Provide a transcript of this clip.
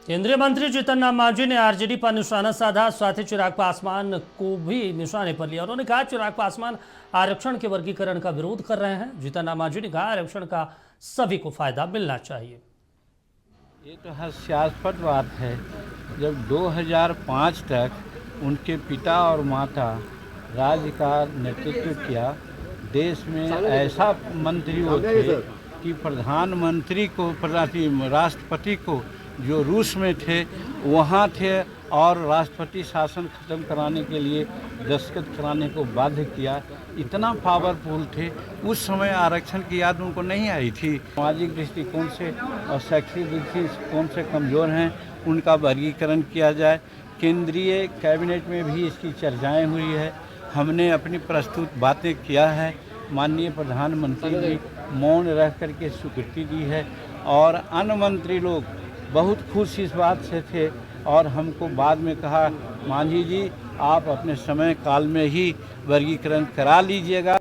केंद्रीय मंत्री जीतन राम मांझी ने आरजेडी पर निशाना साधा। साथ ही चिराग पासवान को भी निशाने पर लिया। उन्होंने कहा चिराग पासवान आरक्षण के वर्गीकरण का विरोध कर रहे हैं। जीतन राम मांझी ने कहा आरक्षण का सभी को फायदा मिलना चाहिए। ये तो हास्यास्पद बात है, जब 2005 तक उनके पिता और माता राज्य का नेतृत्व किया, देश में ऐसा मंत्री वो थे कि प्रधानमंत्री को राष्ट्रपति को जो रूस में थे वहाँ थे और राष्ट्रपति शासन खत्म कराने के लिए दस्तखत कराने को बाध्य किया। इतना पावरफुल थे। उस समय आरक्षण की याद उनको नहीं आई थी। सामाजिक दृष्टिकोण से और शैक्षिक दृष्टिकोण से कमज़ोर हैं, उनका वर्गीकरण किया जाए। केंद्रीय कैबिनेट में भी इसकी चर्चाएं हुई है। हमने अपनी प्रस्तुत बातें किया है। माननीय प्रधानमंत्री जी मौन रह करके स्वीकृति दी है और अन्य मंत्री लोग बहुत खुश इस बात से थे और हमको बाद में कहा मांझी जी आप अपने समय काल में ही वर्गीकरण करा लीजिएगा।